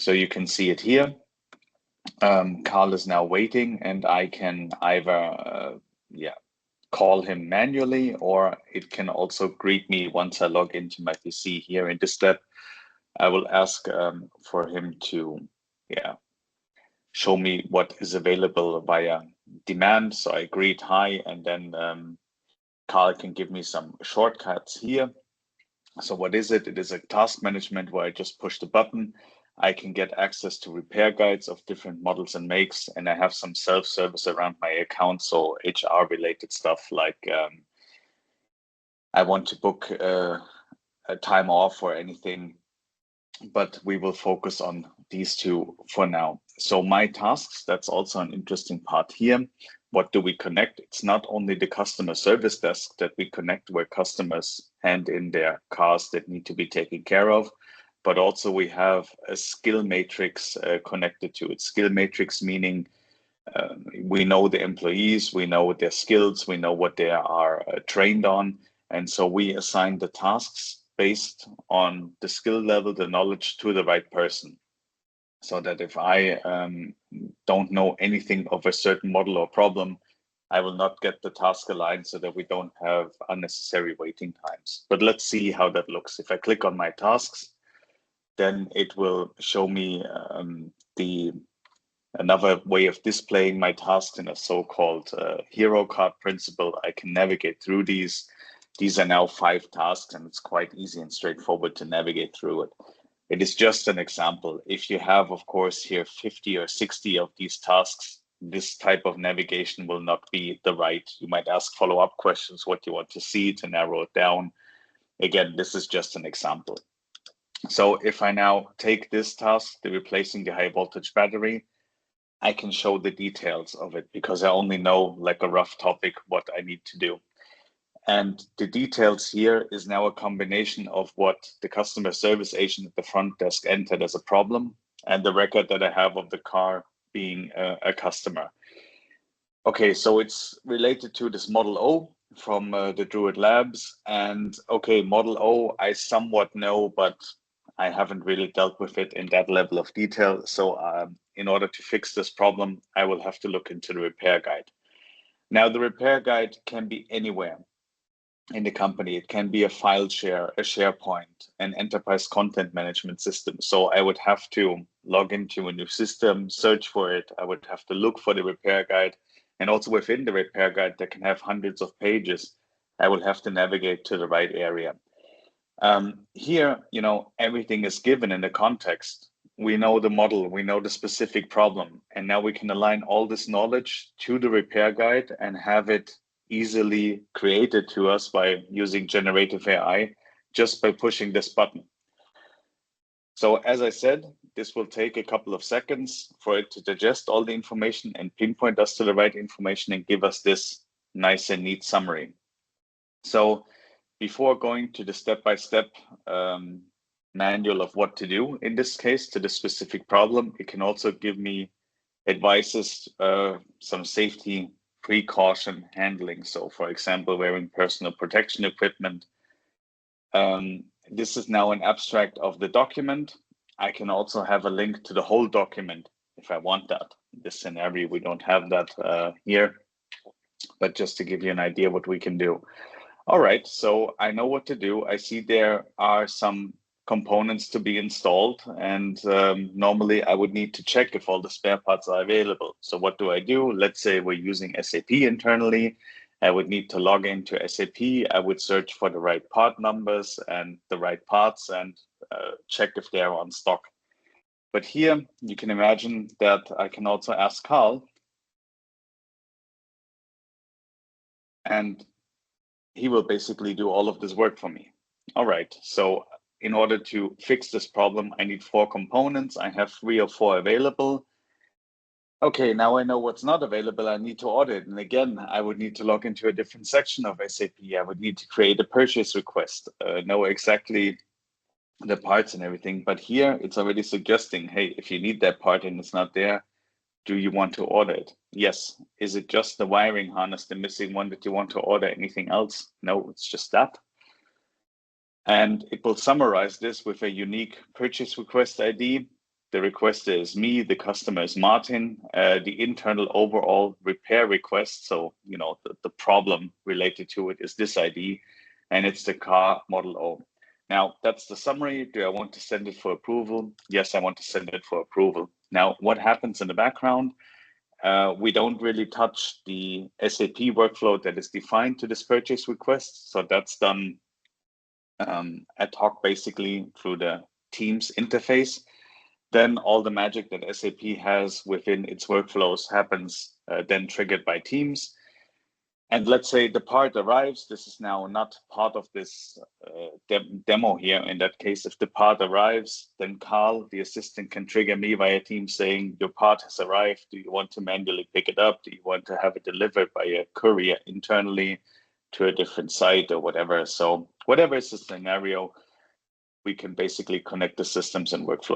So you can see it here. Carl is now waiting, and I can either call him manually, or it can also greet me once I log into my PC. Here in this step, I will ask for him to show me what is available via demand. So I greet hi, and then Carl can give me some shortcuts here. So what is it? It is a task management where I just push the button. I can get access to repair guides of different models and makes, and I have some self-service around my account. So HR related stuff like I want to book a time off or anything, but we will focus on these two for now. So my tasks, that's also an interesting part here. What do we connect? It's not only the customer service desk that we connect where customers hand in their cars that need to be taken care of, but also we have a skill matrix connected to it. Skill matrix meaning we know the employees, we know their skills, we know what they are trained on. And so we assign the tasks based on the skill level, the knowledge to the right person. So that if I don't know anything of a certain model or problem, I will not get the task aligned so that we don't have unnecessary waiting times. But let's see how that looks. If I click on my tasks, then it will show me another way of displaying my tasks in a so-called hero card principle. I can navigate through these. These are now 5 tasks, and it's quite easy and straightforward to navigate through it. It is just an example. If you have, of course, here 50 or 60 of these tasks, this type of navigation will not be the right. You might ask follow-up questions, what you want to see to narrow it down. Again, this is just an example. So if I now take this task, the replacing the high voltage battery, I can show the details of it because I only know like a rough topic what I need to do. And the details here is now a combination of what the customer service agent at the front desk entered as a problem and the record that I have of the car being a customer. Okay, so it's related to this Model O from the Druid Labs. And okay, Model O, I somewhat know, but I haven't really dealt with it in that level of detail. So in order to fix this problem, I will have to look into the repair guide. Now, the repair guide can be anywhere in the company. It can be a file share, a SharePoint, an enterprise content management system. So I would have to log into a new system, search for it. I would have to look for the repair guide. And also within the repair guide that can have hundreds of pages, I will have to navigate to the right area. Here, everything is given in the context. We know the model, we know the specific problem, and now we can align all this knowledge to the repair guide and have it easily created to us by using generative AI just by pushing this button. So as I said, this will take a couple of seconds for it to digest all the information and pinpoint us to the right information and give us this nice and neat summary. So before going to the step-by-step manual of what to do in this case to the specific problem, it can also give me advices, some safety precaution handling. So for example, wearing personal protection equipment. This is now an abstract of the document. I can also have a link to the whole document if I want that. In this scenario, we don't have that here, but just to give you an idea what we can do. All right, so I know what to do. I see there are some components to be installed, and normally I would need to check if all the spare parts are available. So what do? Let's say we're using SAP internally. I would need to log into SAP. I would search for the right part numbers and the right parts and check if they are on stock. But here you can imagine that I can also ask Carl, and he will basically do all of this work for me. All right, so in order to fix this problem, I need 4 components. I have 3 or 4 available. Okay, now I know what's not available. I need to order it. And again, I would need to log into a different section of SAP. I would need to create a purchase request, know exactly the parts and everything. But here it's already suggesting, hey, if you need that part and it's not there, do you want to order it? Yes. Is it just the wiring harness, the missing one that you want to order? Anything else? No, it's just that. And it will summarize this with a unique purchase request ID. the requester is me, the customer is Martin, the internal overall repair request, so the problem related to it is this ID, and it's the car model O. Now, that's the summary. Do I want to send it for approval? Yes, I want to send it for approval. Now, what happens in the background? We don't really touch the SAP workflow that is defined to this purchase request. So that's done ad hoc, basically through the Teams interface. Then all the magic that SAP has within its workflows happens then triggered by Teams. And let's say the part arrives. This is now not part of this demo here. In that case, if the part arrives, then Carl, the assistant, can trigger me via Teams saying, your part has arrived. Do you want to manually pick it up? Do you want to have it delivered by a courier internally to a different site or whatever? So whatever is the scenario, we can basically connect the systems and workflows.